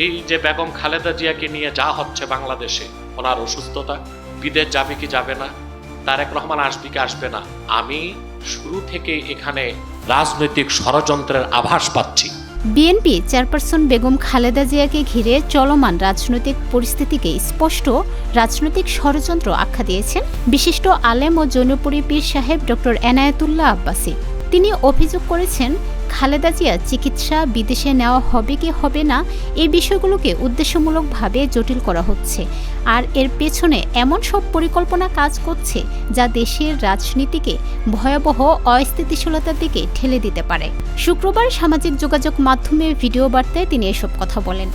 এই যে বেগম খালেদা জিয়াকে নিয়ে যা হচ্ছে বাংলাদেশে, ওনার অসুস্থতা, বিদেশ যাবে কি যাবে না, তারেক রহমান আসবে কি আসবে না, আমি শুরু থেকে এখানে রাজনৈতিক ষড়যন্ত্রের আভাস পাচ্ছি। বিএনপি চেয়ারপারসন বেগম খালেদা জিয়াকে ঘিরে চলমান রাজনৈতিক পরিস্থিতিকে স্পষ্ট রাজনৈতিক ষড়যন্ত্র আখ্যা দিয়েছেন বিশিষ্ট আলেম ও জৈনপুরী পীর সাহেব ডক্টর এনায়েতুল্লাহ আব্বাসী। তিনি অভিযোগ করেছেন, খালেদা জিয়া চিকিৎসা বিদেশে নেওয়া হবে কি হবে না এই বিষয়গুলোকে উদ্দেশ্যমূলকভাবে জটিল করা হচ্ছে, আর এর পেছনে এমন সব পরিকল্পনা কাজ করছে যা দেশের রাজনীতিকে ভয়াবহ অস্থিতিশীলতার দিকে ঠেলে দিতে পারে। শুক্রবার সামাজিক যোগাযোগ মাধ্যমে ভিডিও বার্তায় তিনি এসব কথা বলেন।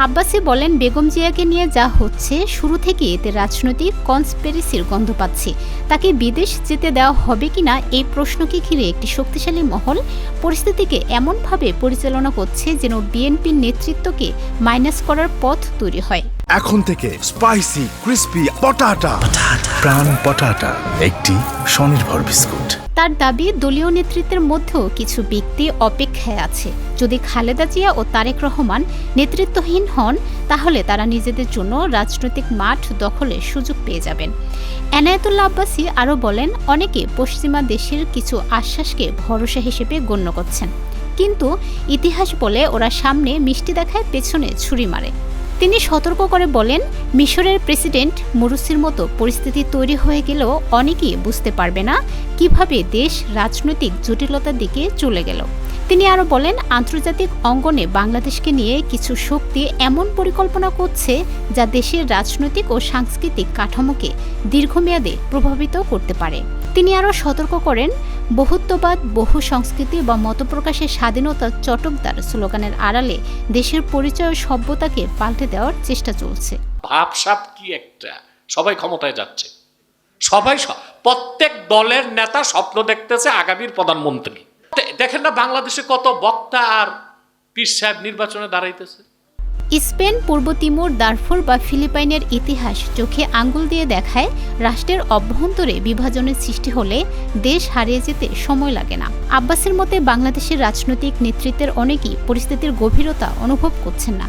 আব্বাসী বলেন, বেগম জিয়াকে নিয়ে যা হচ্ছে শুরু থেকেই এতে রাজনৈতিক কনস্পিরেসির গন্ধ পাচ্ছি। তাকে বিদেশ যেতে দেওয়া হবে কিনা এই প্রশ্নকে ঘিরে একটি শক্তিশালী মহল পরিস্থিতিকে এমনভাবে পরিচালনা করছে যেন বিএনপির নেতৃত্বকে মাইনাস করার পথ তৈরি হয়। এখন থেকে স্পাইসি ক্রিস্পি পটাটা প্রাণ পটাটা একটি স্বনির্ভর বিস্কুট। তার দাবি, দলীয় নেতৃত্বের মধ্যেও কিছু ব্যক্তি অপেক্ষায় আছে। যদি খালেদা জিয়া ও তারেক রহমান নেতৃত্বহীন হন তাহলে তারা নিজেদের জন্য রাজনৈতিক মাঠ দখলের সুযোগ পেয়ে যাবেন। এনায়েতুল্লাহ আব্বাসী আরও বলেন, অনেকে পশ্চিমা দেশের কিছু আশ্বাসকে ভরসা হিসেবে গণ্য করছেন, কিন্তু ইতিহাস বলে ওরা সামনে মিষ্টি দেখায়, পেছনে ছুরি মারে। তিনি সতর্ক করে বলেন, মিশরের প্রেসিডেন্ট মুরসির মতো পরিস্থিতি তৈরি হয়ে গেলেও অনেকেই বুঝতে পারবে না কিভাবে দেশ রাজনৈতিক জটিলতার দিকে চলে গেল। তিনি আরও বলেন, আন্তর্জাতিক অঙ্গনে বাংলাদেশকে নিয়ে কিছু শক্তি এমন পরিকল্পনা করছে যা দেশের রাজনৈতিক ও সাংস্কৃতিক কাঠামোকে দীর্ঘমেয়াদে প্রভাবিত করতে পারে। তিনি আরও সতর্ক করেন, বহুত্ববাদ, বহু সংস্কৃতি বা মতপ্রকাশের স্বাধীনতার চটকদার স্লোগানের আড়ালে দেশের পরিচয় ও সভ্যতাকে পাল্টে দেওয়ার চেষ্টা চলছে। ভাবসাব কি একটা, সবাই ক্ষমতায় যাচ্ছে, সবাই প্রত্যেক দলের নেতা স্বপ্ন দেখতেছে আগামীর প্রধানমন্ত্রী। দেখেন না বাংলাদেশে কত বক্তা আর পীর সাহেব নির্বাচনে দাঁড়াইতেছে। স্পেন, পূর্ব তিমুর, দারফুর বা ফিলিপাইনের ইতিহাস চোখে আঙ্গুল দিয়ে দেখায়, রাষ্ট্রের অভ্যন্তরে বিভাজনের সৃষ্টি হলে দেশ হারিয়ে যেতে সময় লাগে না। আব্বাসের মতে বাংলাদেশের রাজনৈতিক নেতৃত্বের অনেকেই পরিস্থিতির গভীরতা অনুভব করছেন না।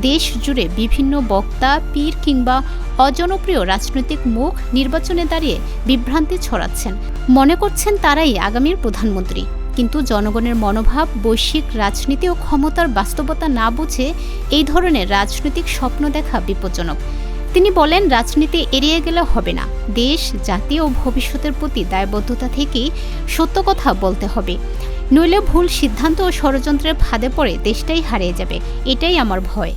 দেশ জুড়ে বিভিন্ন বক্তা, পীর কিংবা অজনপ্রিয় রাজনৈতিক মুখ নির্বাচনে দাঁড়িয়ে বিভ্রান্তি ছড়াচ্ছেন, মনে করছেন তারাই আগামীর প্রধানমন্ত্রী। কিন্তু জনগণের মনোভাব, বৈশ্বিক রাজনীতি ও ক্ষমতার বাস্তবতা না বুঝে এই ধরনের রাজনৈতিক স্বপ্ন দেখা বিপজ্জনক। তিনি বলেন, রাজনীতি এড়িয়ে গেলে হবে না, দেশ, জাতি ও ভবিষ্যতের প্রতি দায়বদ্ধতা থেকেই সত্য কথা বলতে হবে, নইলে ভুল সিদ্ধান্ত ও ষড়যন্ত্রের ফাঁদে পড়ে দেশটাই হারিয়ে যাবে। এটাই আমার ভয়।